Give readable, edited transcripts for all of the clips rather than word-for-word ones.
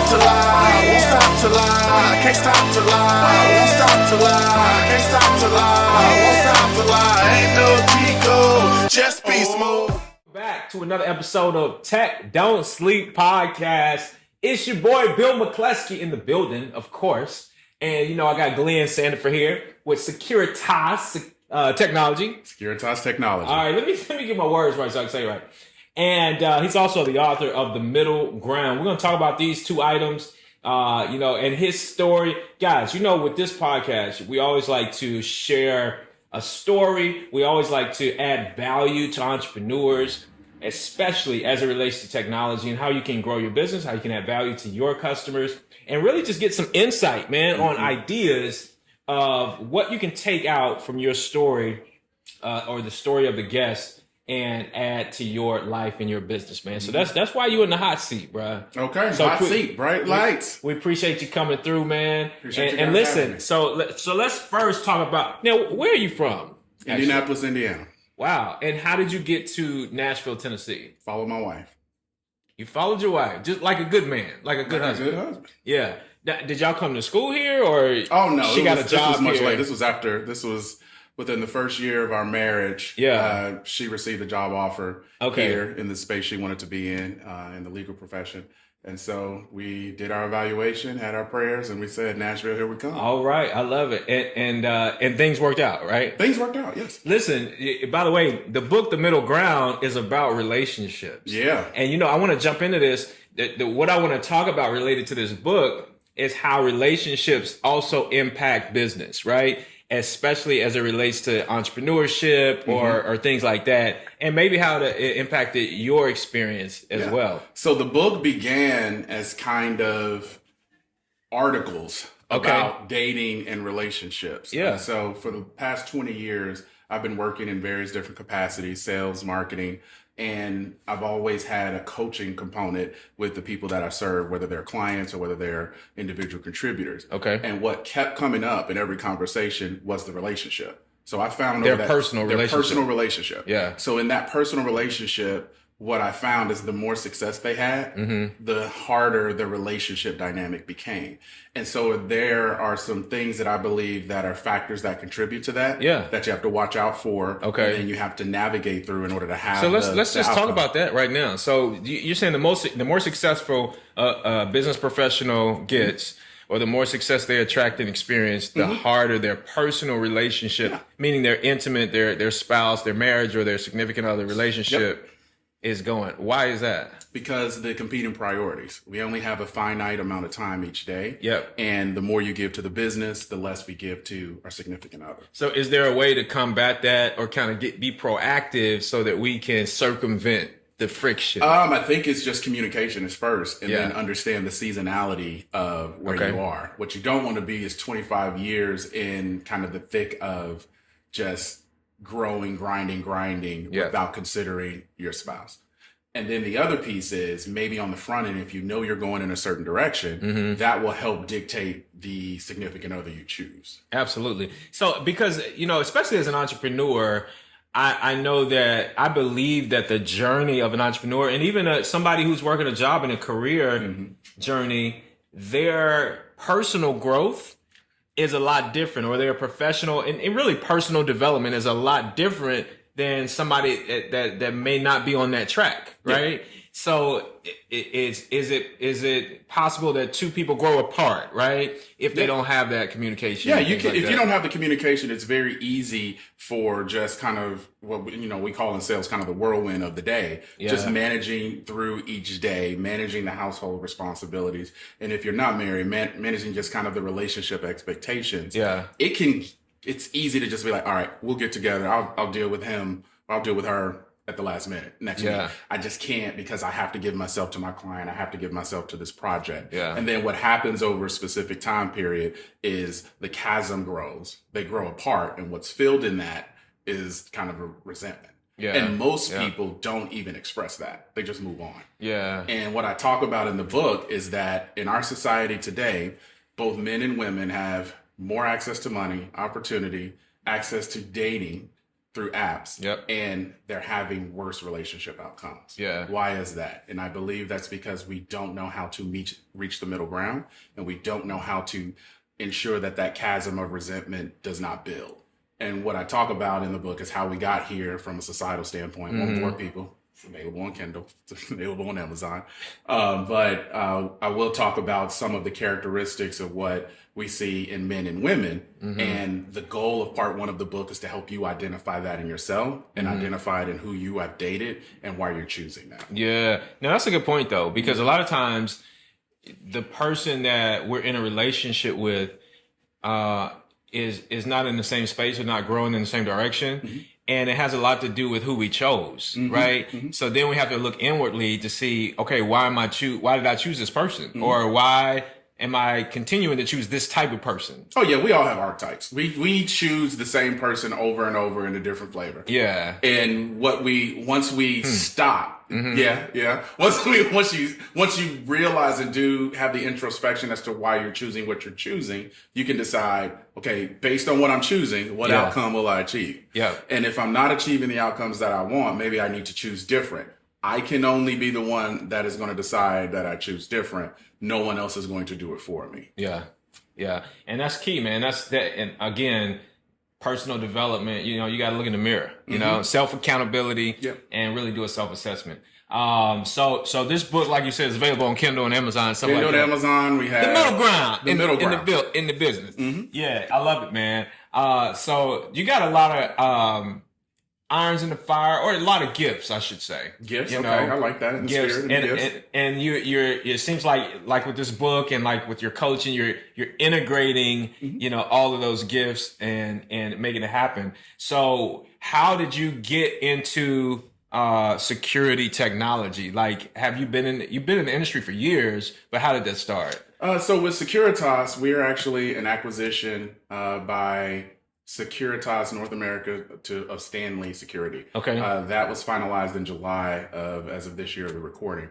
to lie, won't stop to lie, can't stop to lie, won't stop to lie, can't stop to lie, won't stop to lie, ain't no Chico, just be smooth. Back to another episode of Tech Don't Sleep Podcast. It's your boy Bill McCleskey in the building, of course. And, you know, I got Glenn Sandifer here with Securitas Technology. Securitas Technology. All right, let me get my words right so I can say it right. And he's also the author of The Middle Ground. We're going to talk about these two items, and his story. Guys, you know, with this podcast, we always like to share a story. We always like to add value to entrepreneurs, especially as it relates to technology and how you can grow your business, how you can add value to your customers, and really just get some insight, man, on ideas of what you can take out from your story or the story of the guest and add to your life and your business, man. So that's why you're in the hot seat, bro. Okay, so hot seat, bright lights. We appreciate you coming through, man. And listen, so let's first talk about, now, where are you from? Indianapolis, Indiana. Wow. And how did you get to Nashville, Tennessee? Followed my wife. You followed your wife, just like a good man, like a good husband. A good husband. Yeah. Did y'all come to school here, or oh no, she got a job this was much here? later. This was within the first year of our marriage. Yeah. She received a job offer here in the space she wanted to be in the legal profession. And so we did our evaluation, had our prayers, and we said, Nashville, here we come. All right. I love it. And things worked out, right? Things worked out, yes. Listen, by the way, the book, The Middle Ground, is about relationships. Yeah. And, you know, I want to jump into this. What I want to talk about related to this book is how relationships also impact business, right? Especially as it relates to entrepreneurship or things like that, and maybe how it impacted your experience as well. So the book began as kind of articles about dating and relationships. Yeah. And so for the past 20 years, I've been working in various different capacities, sales, marketing, and I've always had a coaching component with the people that I serve, whether they're clients or whether they're individual contributors. Okay. And what kept coming up in every conversation was the relationship. So I found their personal relationship. Yeah. So in that personal relationship, what I found is the more success they had, the harder the relationship dynamic became. And so there are some things that I believe that are factors that contribute to that, that you have to watch out for, and then you have to navigate through in order to have. So let's just talk about that right now. So you're saying the more successful business professional gets, or the more success they attract and experience, the harder their personal relationship, meaning their intimate, their spouse, their marriage, or their significant other relationship is going. Why is that? Because the competing priorities. We only have a finite amount of time each day. Yep. And the more you give to the business, the less we give to our significant other. So is there a way to combat that, or kind of be proactive so that we can circumvent the friction? I think it's just communication is first, and then understand the seasonality of where you are. What you don't want to be is 25 years in kind of the thick of just growing, grinding without considering your spouse. And then the other piece is maybe on the front end, if you know you're going in a certain direction, that will help dictate the significant other you choose. Absolutely. So because, you know, especially as an entrepreneur, I know that I believe that the journey of an entrepreneur, and even somebody who's working a job in a career journey, their personal growth is a lot different, or their professional and really personal development is a lot different than somebody that may not be on that track, right? So is it possible that two people grow apart, right? If they don't have that communication. Yeah, you can. If you don't have the communication, it's very easy for just kind of what we call in sales kind of the whirlwind of the day. Just managing through each day, managing the household responsibilities, and if you're not married, managing just kind of the relationship expectations. Yeah, it's easy to just be like, all right, we'll get together. I'll deal with him. I'll deal with her at the last minute next week. I just can't, because I have to give myself to my client. I have to give myself to this project. And then what happens over a specific time period is the chasm grows. They grow apart. And what's filled in that is kind of a resentment. And most people don't even express that. They just move on. And what I talk about in the book is that in our society today, both men and women have more access to money, opportunity, access to dating, through apps, Yep. and they're having worse relationship outcomes. Yeah. Why is that? And I believe that's because we don't know how to reach the middle ground, and we don't know how to ensure that chasm of resentment does not build. And what I talk about in the book is how we got here from a societal standpoint. Won't bore people. It's available on Kindle. It's available on Amazon. But I will talk about some of the characteristics of what we see in men and women. And the goal of part 1 of the book is to help you identify that in yourself and identify it in who you have dated and why you're choosing that. Yeah. Now, that's a good point, though, because a lot of times the person that we're in a relationship with is not in the same space or not growing in the same direction. And it has a lot to do with who we chose, right? So then we have to look inwardly to see, okay, why did I choose this person? Or why am I continuing to choose this type of person? Oh yeah, we all have archetypes. We choose the same person over and over in a different flavor. Yeah. And once we stop, once you realize and have the introspection as to why you're choosing what you're choosing, you can decide, okay, based on what I'm choosing, what outcome will I achieve? Yeah. And if I'm not achieving the outcomes that I want, maybe I need to choose different. I can only be the one that is going to decide that I choose different. No one else is going to do it for me. Yeah. Yeah. And that's key, man. And again, personal development, you got to look in the mirror, self-accountability and really do a self-assessment. So this book, like you said, is available on Kindle and Amazon. Kindle and Amazon. We have the middle ground in the business. Yeah. I love it, man. So you got a lot of, irons in the fire, or a lot of gifts, I should say. Gifts, okay, I like that. In the gifts, spirit of gifts. And you're. It seems like with this book and like with your coaching, you're integrating, all of those gifts and making it happen. So, how did you get into security technology? Like, you've been in the industry for years, but how did that start? So with Securitas, we're actually an acquisition by Securitas North America of Stanley Security. Okay. That was finalized in July as of this year, the recording.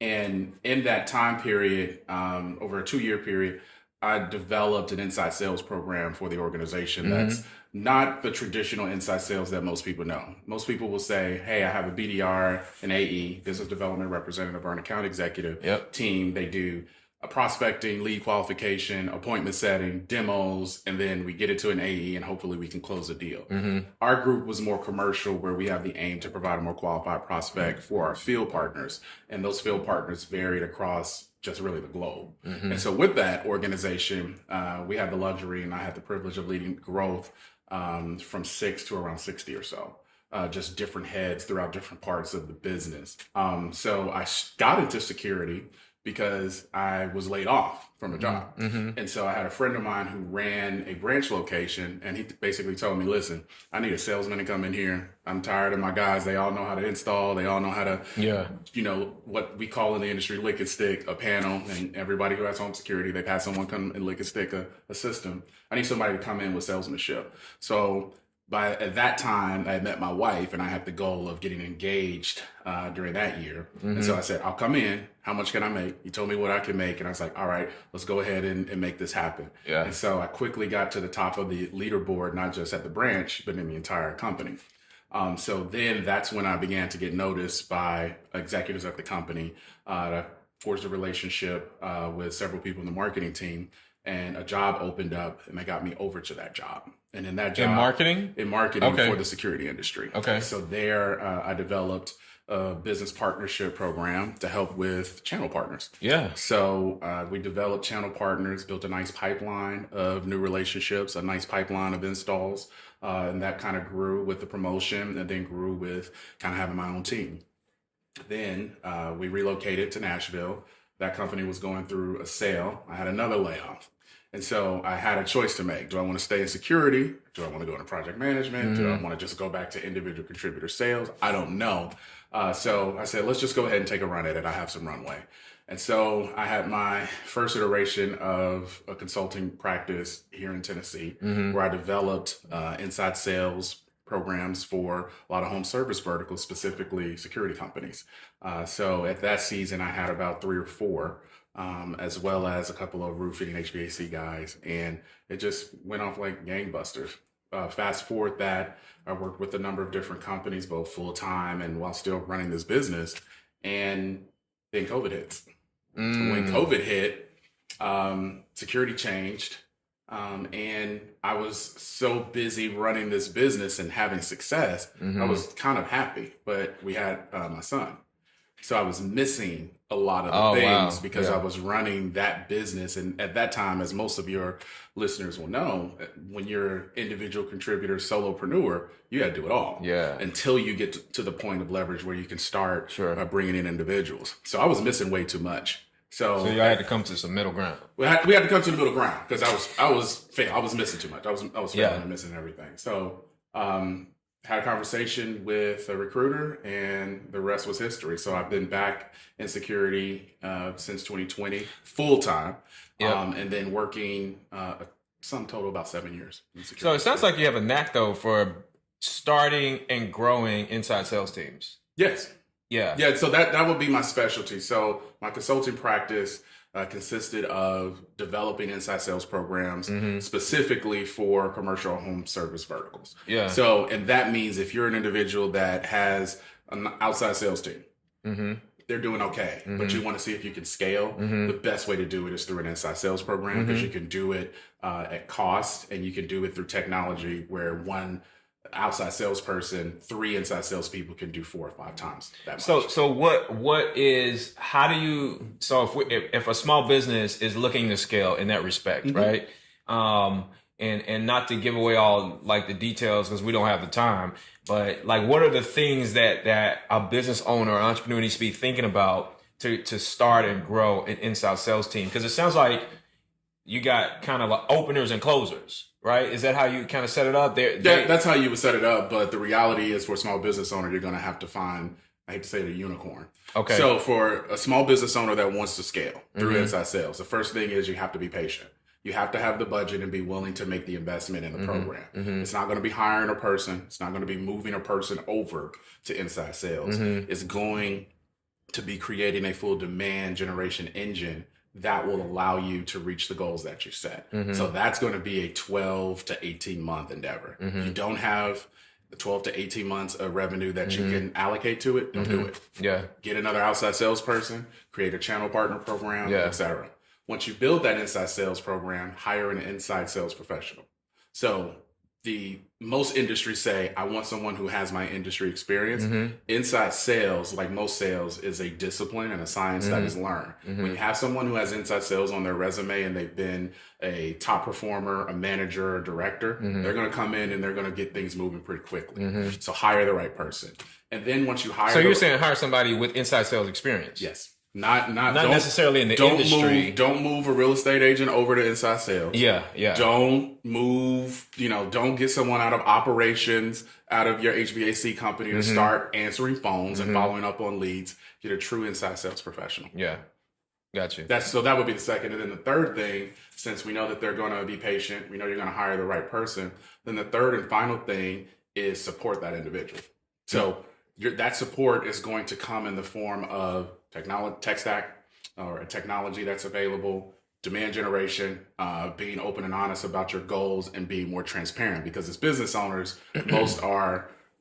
And in that time period, over a 2-year period, I developed an inside sales program for the organization that's not the traditional inside sales that most people know. Most people will say, hey, I have a BDR, an AE, business development representative, or an account executive team. They do a prospecting, lead qualification, appointment setting, demos, and then we get it to an AE and hopefully we can close a deal. Our group was more commercial, where we have the aim to provide a more qualified prospect for our field partners. And those field partners varied across just really the globe. And so with that organization, we had the luxury, and I had the privilege of leading growth from 6 to around 60 or so. Just different heads throughout different parts of the business. So I got into security because I was laid off from a job. And so I had a friend of mine who ran a branch location, and he basically told me, listen, I need a salesman to come in here. I'm tired of my guys. They all know how to install. They all know how to, what we call in the industry, lick and stick a panel. And everybody who has home security, they've had someone come and lick and stick a system. I need somebody to come in with salesmanship. So at that time, I had met my wife, and I had the goal of getting engaged during that year. And so I said, I'll come in. How much can I make? He told me what I could make. And I was like, all right, let's go ahead and make this happen. And so I quickly got to the top of the leaderboard, not just at the branch, but in the entire company. So then that's when I began to get noticed by executives at the company. I forged a relationship with several people in the marketing team, and a job opened up, and they got me over to that job. And in that job, in marketing for the security industry. So there, I developed a business partnership program to help with channel partners. So we developed channel partners, built a nice pipeline of new relationships, a nice pipeline of installs, and that kind of grew with the promotion, and then grew with kind of having my own team. Then we relocated to Nashville. That company was going through a sale. I had another layoff. And so I had a choice to make. Do I want to stay in security? Do I want to go into project management? Do I want to just go back to individual contributor sales? I don't know. So I said, let's just go ahead and take a run at it. I have some runway. And so I had my first iteration of a consulting practice here in Tennessee, where I developed inside sales programs for a lot of home service verticals, specifically security companies. So at that season, I had about 3 or 4. As well as a couple of roofing and HVAC guys. And it just went off like gangbusters. fast forward that, I worked with a number of different companies, both full time and while still running this business. And then COVID hits. When COVID hit, security changed. And I was so busy running this business and having success, I was kind of happy, but we had my son. So I was missing a lot of the things because I was running that business. And at that time, as most of your listeners will know, when you're individual contributor, solopreneur, you got to do it all. Until you get to the point of leverage where you can start bringing in individuals. So I was missing way too much. So you had to come to some middle ground. We had to come to the middle ground because I was missing too much. I was failing and missing everything. So had a conversation with a recruiter, and the rest was history. So I've been back in security since 2020, full time, and then working some total about 7 years in security. So it sounds like you have a knack though for starting and growing inside sales teams. Yes. Yeah. So that would be my specialty. So my consulting practice consisted of developing inside sales programs specifically for commercial home service verticals. So, and that means if you're an individual that has an outside sales team, they're doing okay, but you want to see if you can scale, the best way to do it is through an inside sales program because you can do it at cost, and you can do it through technology where one outside salesperson, 3 inside salespeople can do 4 or 5 times that much. So if a small business is looking to scale in that respect, right? And not to give away all like the details because we don't have the time, but like what are the things that a business owner or entrepreneur needs to be thinking about to start and grow an inside sales team? Because it sounds like you got kind of like openers and closers. Right? Is that how you kind of set it up? That's how you would set it up. But the reality is for a small business owner, you're going to have to find, I hate to say it, a unicorn. Okay. So for a small business owner that wants to scale through inside sales, the first thing is you have to be patient. You have to have the budget and be willing to make the investment in the program. It's not going to be hiring a person. It's not going to be moving a person over to inside sales. It's going to be creating a full demand generation engine that will allow you to reach the goals that you set. So that's going to be a 12 to 18 month endeavor. You don't have the 12 to 18 months of revenue that you can allocate to it, don't do it. Get another outside salesperson, create a channel partner program, etc. Once you build that inside sales program, hire an inside sales professional. So the most industries say, I want someone who has my industry experience. Inside sales, like most sales, is a discipline and a science that is learned. When you have someone who has inside sales on their resume and they've been a top performer, a manager, a director, they're going to come in and they're going to get things moving pretty quickly. So hire the right person. And then once you hire... So you're saying hire somebody with inside sales experience? Yes. Not necessarily in the industry. Don't move a real estate agent over to inside sales. Yeah. Don't move, don't get someone out of operations, out of your HVAC company to start answering phones and following up on leads. Get a true inside sales professional. Yeah. Gotcha. So that would be the second. And then the third thing, since we know that they're going to be patient, we know you're going to hire the right person, then the third and final thing is support that individual. So that support is going to come in the form of tech stack or a technology that's available, demand generation, being open and honest about your goals, and being more transparent. Because as business owners, most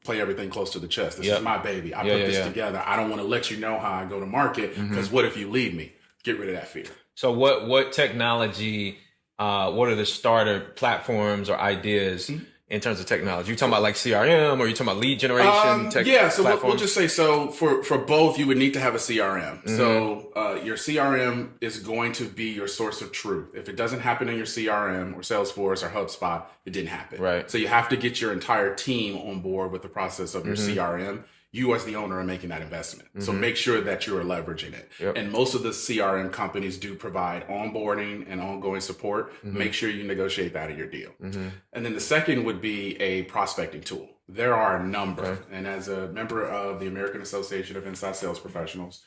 play everything close to the chest. This is my baby. I put this together. I don't want to let you know how I go to market because what if you leave me? Get rid of that fear. So what technology, what are the starter platforms or ideas in terms of technology? You talking about like CRM, or you talking about lead generation? So we'll just say, so for both, you would need to have a CRM. So your CRM is going to be your source of truth. If it doesn't happen in your CRM or Salesforce or HubSpot, it didn't happen. Right. So you have to get your entire team on board with the process of your CRM. You as the owner are making that investment. So make sure that you are leveraging it. And most of the CRM companies do provide onboarding and ongoing support. Make sure you negotiate that in your deal. And then the second would be a prospecting tool. There are a number. And as a member of the American Association of Inside Sales Professionals,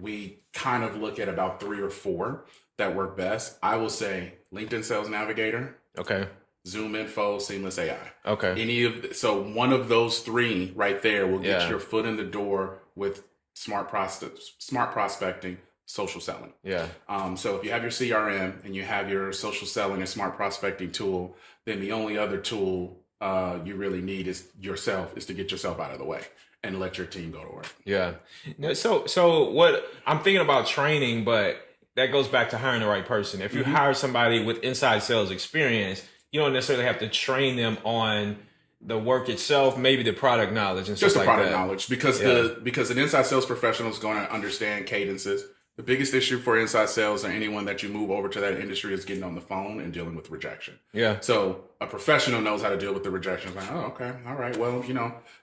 we kind of look at about 3 or 4 that work best. I will say LinkedIn Sales Navigator. Okay. Zoom Info, Seamless AI. Okay. So one of those 3 right there will get your foot in the door with smart prospecting, social selling. Yeah. So if you have your CRM and you have your social selling and smart prospecting tool, then the only other tool you really need is to get yourself out of the way and let your team go to work. Yeah. So what I'm thinking about training, but that goes back to hiring the right person. If you hire somebody with inside sales experience, you don't necessarily have to train them on the work itself, maybe the product knowledge and just stuff the like product that. knowledge, because an inside sales professional is going to understand cadences. The biggest issue for inside sales or anyone that you move over to that industry is getting on the phone and dealing with rejection. Yeah. So a professional knows how to deal with the rejection. It's like, oh, okay. All right. Well,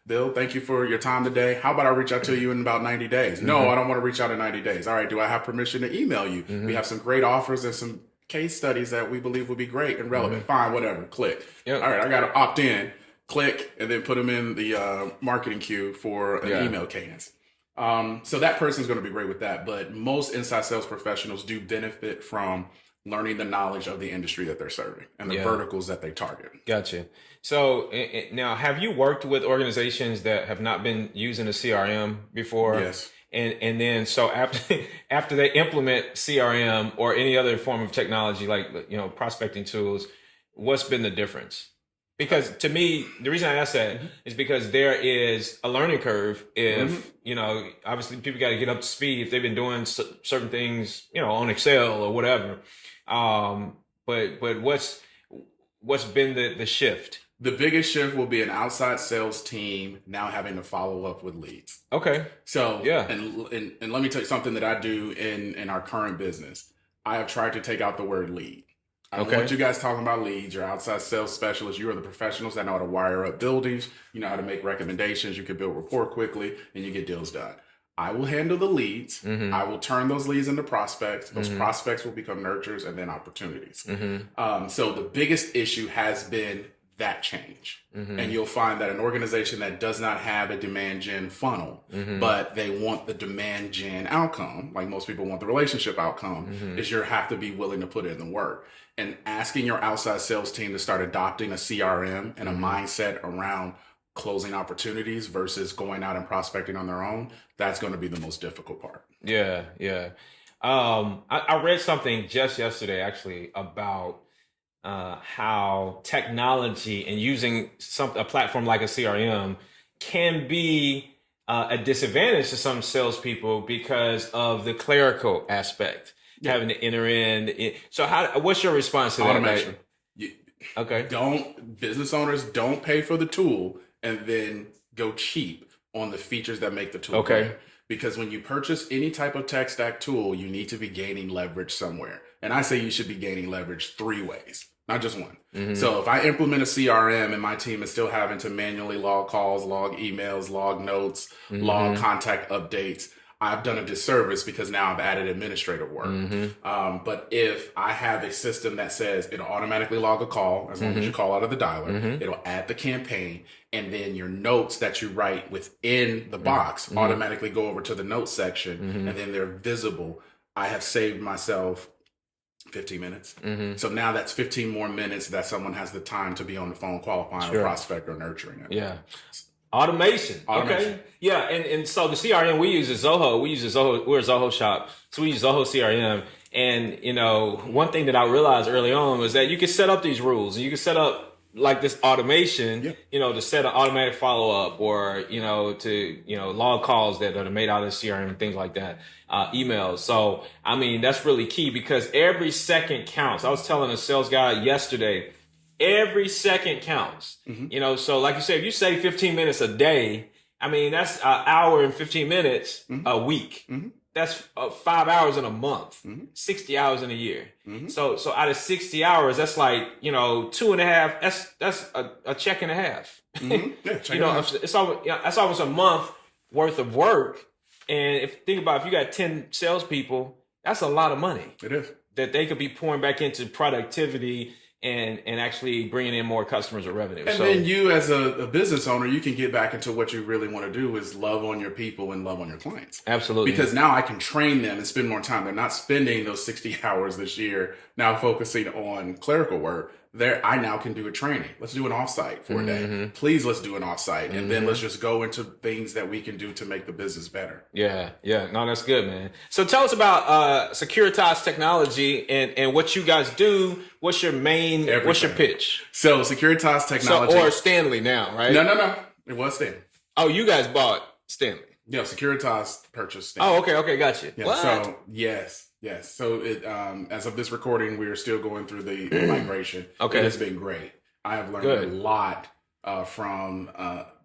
Bill, thank you for your time today. How about I reach out to you in about 90 days? No, I don't want to reach out in 90 days. All right. Do I have permission to email you? We have some great offers and some case studies that we believe would be great and relevant. Fine, whatever. Click. Yep. All right. I got to opt in, click, and then put them in the marketing queue for an email cadence. So that person's going to be great with that. But most inside sales professionals do benefit from learning the knowledge of the industry that they're serving and the verticals that they target. Gotcha. So now, have you worked with organizations that have not been using a CRM before? Yes. And then so after they implement CRM or any other form of technology like prospecting tools, what's been the difference? Because to me, the reason I ask that is because there is a learning curve. If, obviously people got to get up to speed if they've been doing certain things, on Excel or whatever. But what's been the shift? The biggest shift will be an outside sales team now having to follow up with leads. Okay. So, and let me tell you something that I do in our current business. I have tried to take out the word lead. I don't want you guys talking about leads. You're outside sales specialists. You are the professionals that know how to wire up buildings. You know how to make recommendations. You can build rapport quickly and you get deals done. I will handle the leads. I will turn those leads into prospects. Those prospects will become nurtures and then opportunities. So the biggest issue has been that change. And you'll find that an organization that does not have a demand gen funnel, but they want the demand gen outcome, like most people want the relationship outcome, is you have to be willing to put in the work. And asking your outside sales team to start adopting a CRM and a mindset around closing opportunities versus going out and prospecting on their own, that's going to be the most difficult part. Yeah. I read something just yesterday actually about how technology and using a platform like a CRM can be a disadvantage to some salespeople because of the clerical aspect, having to enter in. So what's your response to that? Automation. Okay. Business owners don't pay for the tool and then go cheap on the features that make the tool great. Because when you purchase any type of tech stack tool, you need to be gaining leverage somewhere. And I say you should be gaining leverage 3 ways. Not just one. So if I implement a CRM and my team is still having to manually log calls, log emails, log notes, log contact updates, I've done a disservice because now I've added administrative work. But if I have a system that says it'll automatically log a call as long as you call out of the dialer, it'll add the campaign, and then your notes that you write within the box automatically go over to the notes section, and then they're visible. I have saved myself 15 minutes. So now that's 15 more minutes that someone has the time to be on the phone qualifying a prospect or nurturing it. Yeah. Automation. Okay. Yeah. And so the CRM we use is Zoho. We're a Zoho shop. So we use Zoho CRM. And, one thing that I realized early on was that you can set up these rules and you can set up like this automation, to set an automatic follow-up or, to, log calls that are made out of the CRM and things like that, emails. So, I mean, that's really key because every second counts. I was telling a sales guy yesterday, every second counts, so like you said, if you save 15 minutes a day, I mean, that's an hour and 15 minutes a week. That's 5 hours in a month, 60 hours in a year. So out of 60 hours, that's like, 2.5, that's a check and a half. It's almost, that's almost a month worth of work. And think about if you got 10 salespeople, that's a lot of money. It is. That they could be pouring back into productivity and actually bringing in more customers or revenue. And then you as a business owner, you can get back into what you really want to do is love on your people and love on your clients. Absolutely. Because now I can train them and spend more time. They're not spending those 60 hours this year now focusing on clerical work. I now can do a training. Let's do an offsite for a day. Please, let's do an offsite. And then let's just go into things that we can do to make the business better. Yeah. No, that's good, man. So tell us about Securitas Technology and what you guys do. What's your what's your pitch? So Securitas Technology. Or Stanley now, right? No. It was Stanley. Oh, you guys bought Stanley. Yeah, Securitas purchased Stanley. Oh, okay, gotcha. Yeah, what? So yes. So it as of this recording, we are still going through the migration. Okay. It has been great. I have learned a lot from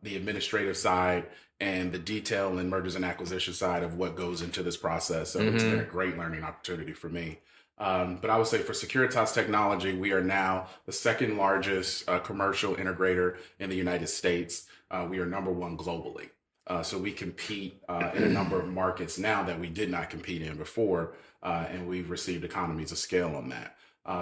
the administrative side and the detail and mergers and acquisition side of what goes into this process. So it's been a great learning opportunity for me. But I would say for Securitas Technology, we are now the second largest commercial integrator in the United States. We are number one globally. So we compete in a number of markets now that we did not compete in before, and we've received economies of scale on that.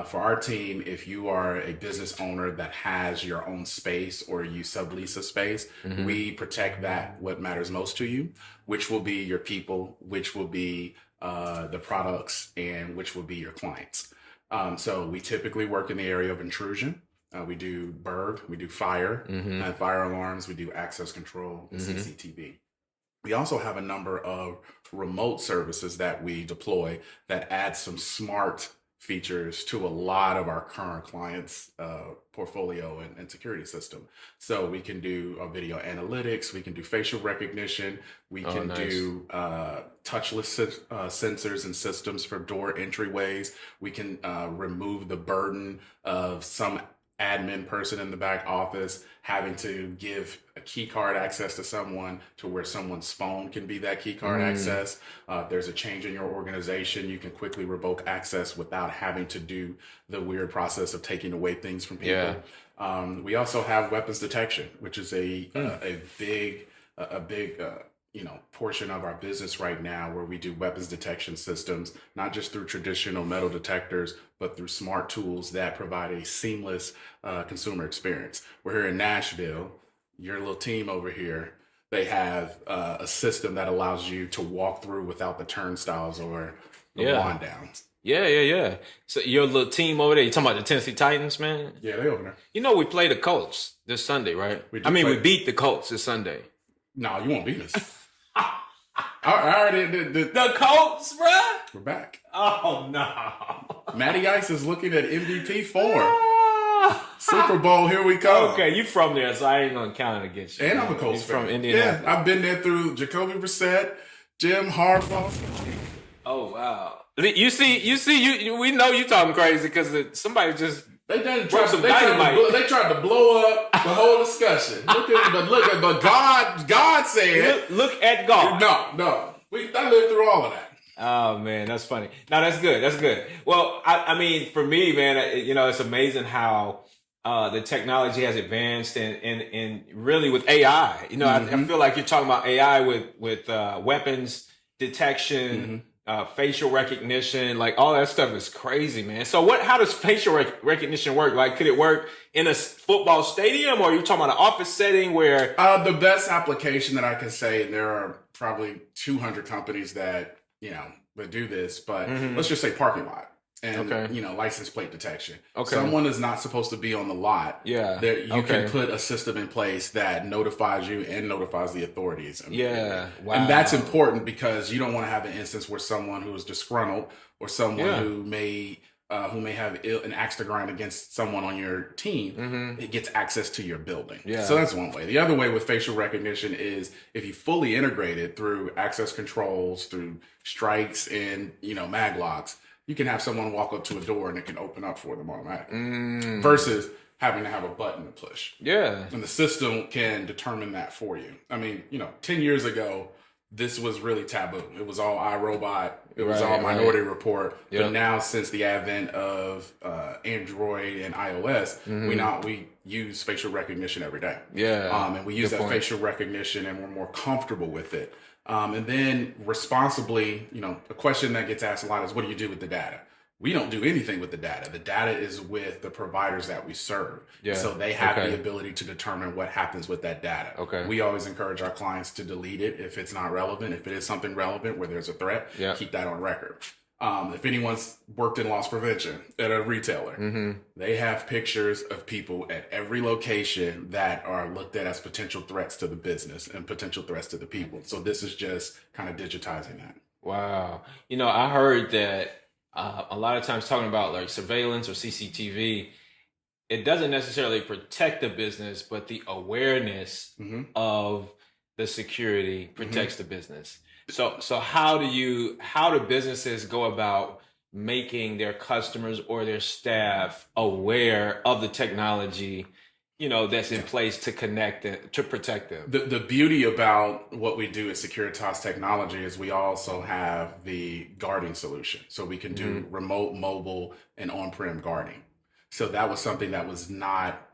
For our team, if you are a business owner that has your own space or you sublease a space, we protect what matters most to you, which will be your people, which will be the products, and which will be your clients. So we typically work in the area of intrusion. We do burg, we do fire, and fire alarms, we do access control and CCTV. We also have a number of remote services that we deploy that add some smart features to a lot of our current clients' portfolio and security system. So we can do video analytics, we can do facial recognition, we can do touchless sensors and systems for door entryways. We can remove the burden of some admin person in the back office having to give a key card access to someone to where someone's phone can be that key card access. There's a change in your organization. You can quickly revoke access without having to do the weird process of taking away things from people. We also have weapons detection, which is a big portion of our business right now, where we do weapons detection systems, not just through traditional metal detectors, but through smart tools that provide a seamless consumer experience. We're here in Nashville, your little team over here, they have a system that allows you to walk through without the turnstiles or the wand downs. Yeah. So your little team over there, you talking about the Tennessee Titans, man? Yeah, they over there. You know we play the Colts this Sunday, right? We beat the Colts this Sunday. No, you won't beat us. The Colts, bruh? We're back. Oh, no. Matty Ice is looking at MVP form. Super Bowl, here we go. Okay, you from there, so I ain't going to count it against you. And I'm a Colts fan. From Indianapolis. Yeah, I've been there through Jacoby Brissett, Jim Harbaugh. Oh, wow. You see, we know you talking crazy because somebody just... They tried to blow up the whole discussion. But God said, look at God. No, I lived through all of that. Oh man, that's funny. No, that's good. Well, I mean, for me, man, it's amazing how the technology has advanced and really with AI. I feel like you're talking about AI with weapons detection. Facial recognition, like all that stuff is crazy, man. So how does facial recognition work? Like, could it work in a football stadium, or are you talking about an office setting where? The best application that I can say, and there are probably 200 companies that do this, but let's just say parking lot. And, license plate detection. Okay. Someone is not supposed to be on the lot. Yeah. You can put a system in place that notifies you and notifies the authorities. Yeah. Wow. And that's important because you don't want to have an instance where someone who is disgruntled or someone who may have an axe to grind against someone on your team, it gets access to your building. Yeah. So that's one way. The other way with facial recognition is if you fully integrate it through access controls, through strikes and, mag locks, you can have someone walk up to a door and it can open up for them automatically versus having to have a button to push. Yeah. And the system can determine that for you. I mean, 10 years ago, this was really taboo. It was all iRobot. It was all Minority Report. Yep. But now, since the advent of Android and iOS, we use facial recognition every day. Yeah. And we use that facial recognition and we're more comfortable with it. And then responsibly, a question that gets asked a lot is, what do you do with the data? We don't do anything with the data. The data is with the providers that we serve. Yeah. So they have the ability to determine what happens with that data. Okay. We always encourage our clients to delete it if it's not relevant. If it is something relevant where there's a threat, keep that on record. If anyone's worked in loss prevention at a retailer, they have pictures of people at every location that are looked at as potential threats to the business and potential threats to the people. So this is just kind of digitizing that. Wow. I heard that a lot of times talking about like surveillance or CCTV, it doesn't necessarily protect the business, but the awareness of the security protects the business. So how do businesses go about making their customers or their staff aware of the technology, that's in place to connect it, to protect them? The beauty about what we do at Securitas Technology is we also have the guarding solution. So we can do remote, mobile, and on-prem guarding. So that was something that was not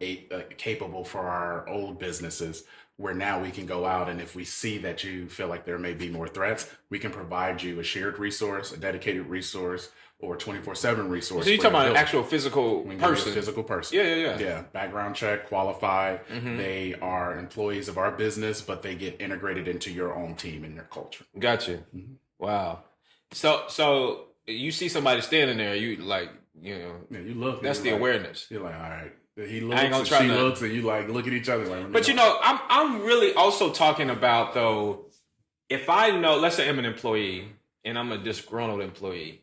capable for our old businesses, where now we can go out, and if we see that you feel like there may be more threats, we can provide you a shared resource, a dedicated resource, or a 24/7 resource. So you're talking about an actual physical person? Physical person. Yeah. Background check, qualified. They are employees of our business, but they get integrated into your own team and your culture. Gotcha. Wow. So you see somebody standing there, you like, you look. That's the awareness. You're like, all right. He looks, she looks, and you like look at each other. Like, but I'm really also talking about, though, if I know, let's say I'm an employee and I'm a disgruntled employee,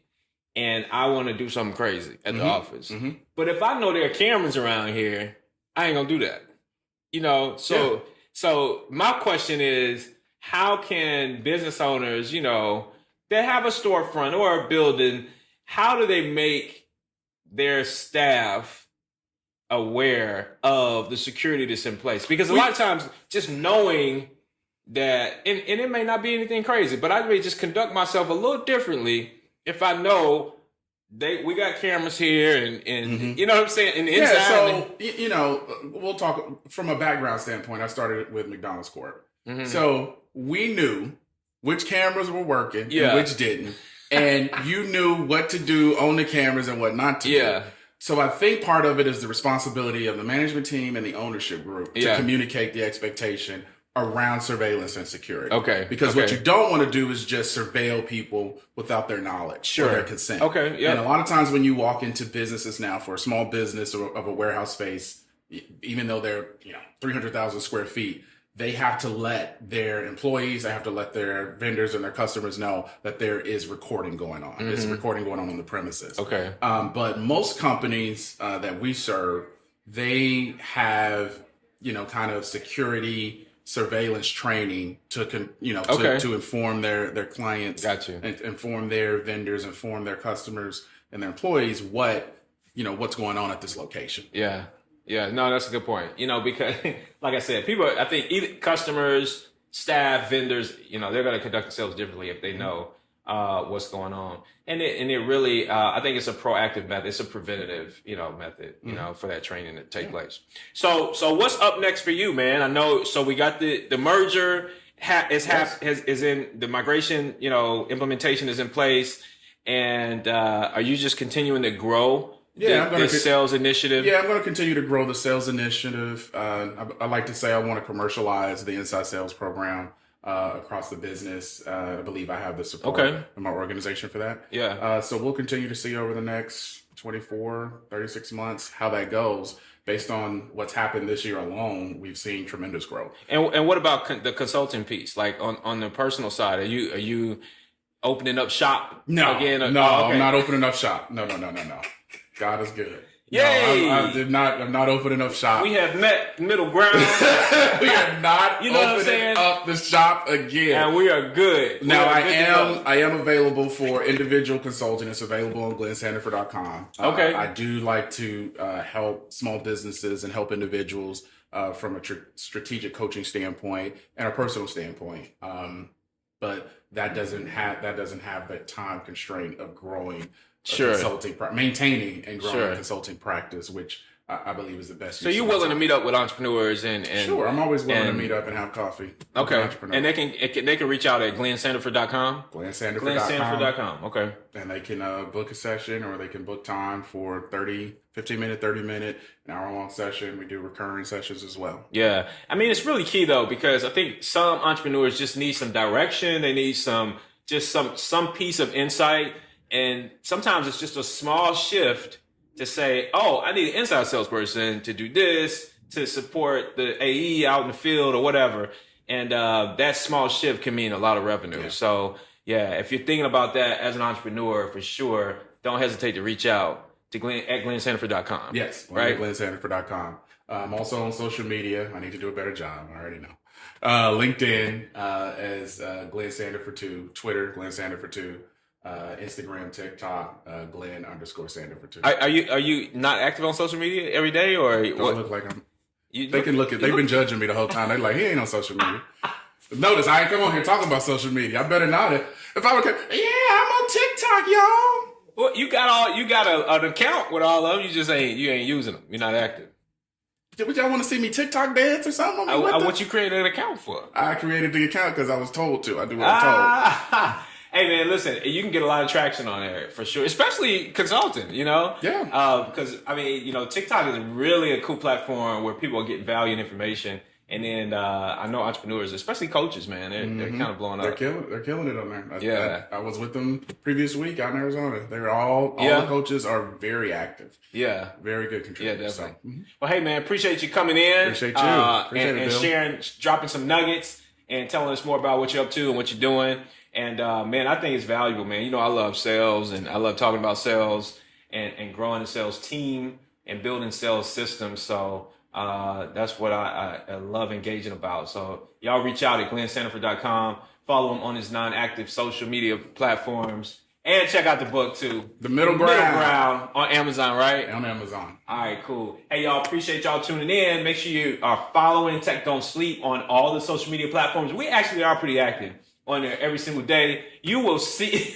and I want to do something crazy at the office. But if I know there are cameras around here, I ain't gonna do that. So my question is, how can business owners, that have a storefront or a building, how do they make their staff aware of the security that's in place? Because a lot of times just knowing that, and it may not be anything crazy, but I may just conduct myself a little differently if I know we got cameras here and you know what I'm saying? And inside. We'll talk from a background standpoint. I started with McDonald's Corp. So we knew which cameras were working and which didn't. And you knew what to do on the cameras and what not to do. So I think part of it is the responsibility of the management team and the ownership group to communicate the expectation around surveillance and security. Okay. Because what you don't want to do is just surveil people without their knowledge or their consent. Okay. Yeah. And a lot of times when you walk into businesses now, for a small business or of a warehouse space, even though they're 300,000 square feet, they have to let their employees, they have to let their vendors and their customers know that there is recording going on. There's recording going on the premises. Okay. But most companies that we serve, they have, kind of security surveillance training to inform their clients. Gotcha. And inform their vendors, inform their customers and their employees what's going on at this location. Yeah. Yeah, no, that's a good point. Because like I said, people, I think either customers, staff, vendors, they're going to conduct themselves differently if they know what's going on. And it really, I think it's a proactive method. It's a preventative, method, for that training to take place. So what's up next for you, man? I know, so we got the merger is in the migration, implementation is in place. And are you just continuing to grow the sales initiative? Yeah, I'm going to continue to grow the sales initiative. I like to say I want to commercialize the inside sales program across the business. I believe I have the support in my organization for that. Yeah. So we'll continue to see over the next 24, 36 months how that goes. Based on what's happened this year alone, we've seen tremendous growth. And what about the consulting piece? Like on the personal side, are you opening up shop? No, again? I'm not opening up shop. No. God is good. Yay! No, I'm not opening up shop. We have met middle ground. We are not opening up the shop again. And we are good. Now I am available for individual consulting. It's available on glennsandifer.com. Okay. I do like to help small businesses and help individuals from a strategic coaching standpoint and a personal standpoint. But that doesn't have that time constraint of growing consulting, maintaining and growing a consulting practice, which I believe is the best. So you're willing to meet up with entrepreneurs and sure, I'm always willing to meet up and have coffee. Okay, and they can reach out at glennsandifer.com. glennsandifer.com. Okay, and they can book a session or they can book time for 15 minute, 30 minute, an hour long session. We do recurring sessions as well. Yeah, I mean it's really key though, because I think some entrepreneurs just need some direction. They need some piece of insight And sometimes it's just a small shift to say, oh, I need an inside salesperson to do this, to support the AE out in the field or whatever. And that small shift can mean a lot of revenue. Yeah. So, yeah, if you're thinking about that as an entrepreneur, for sure, don't hesitate to reach out to Glenn at glennsandifer.com. Yes, right? glennsandifer.com. I'm also on social media. I need to do a better job. I already know. LinkedIn as Glenn Sandifer II, Twitter, Glenn Sandifer II, Instagram, TikTok, Glenn_Sandifer II. Are you not active on social media every day, or do what? I look like I'm? They can look at. They've been judging me the whole time. They're like, he ain't on social media. Notice I ain't come on here talking about social media. I better not. If I would, I'm on TikTok, y'all. Well, you got an account with all of them. You ain't using them. You're not active. Would y'all want to see me TikTok dance or something? What you created an account for? I created the account because I was told to. I do what I'm told. Hey man, listen, you can get a lot of traction on there for sure, especially consulting, Yeah. Because TikTok is really a cool platform where people are getting value and information. And then I know entrepreneurs, especially coaches, man, they're kind of blowing up. They're killing it on there. I was with them previous week out in Arizona. They were all the coaches are very active. Yeah. Very good contributors. Yeah, definitely. Well, hey man, appreciate you coming in. Appreciate you. And sharing, dropping some nuggets and telling us more about what you're up to and what you're doing. And man, I think it's valuable, man. I love sales and I love talking about sales and growing a sales team and building sales systems. So that's what I love engaging about. So y'all reach out at glennsandifer.com. Follow him on his non-active social media platforms. And check out the book too. The Middle Ground on Amazon, right? On Amazon. All right, cool. Hey, y'all, appreciate y'all tuning in. Make sure you are following Tech Don't Sleep on all the social media platforms. We actually are pretty active on there every single day. You will see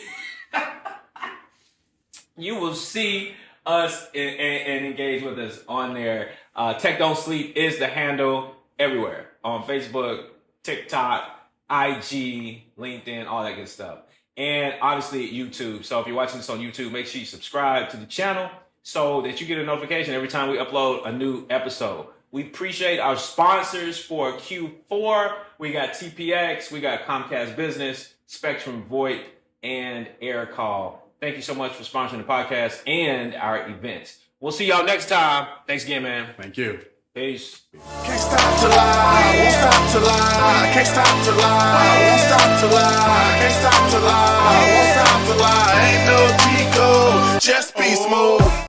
us and engage with us on there. Tech Don't Sleep is the handle everywhere on Facebook, TikTok, IG, LinkedIn, all that good stuff. And obviously YouTube. So if you're watching this on YouTube, make sure you subscribe to the channel so that you get a notification every time we upload a new episode. We appreciate our sponsors for Q4. We got TPX, we got Comcast Business, Spectrum VoIP, and AirCall. Thank you so much for sponsoring the podcast and our events. We'll see y'all next time. Thanks again, man. Thank you. Peace. Can't stop till I won't stop till I can't stop till I won't stop till I can't stop till I won't stop till I ain't no Chico, just be smooth.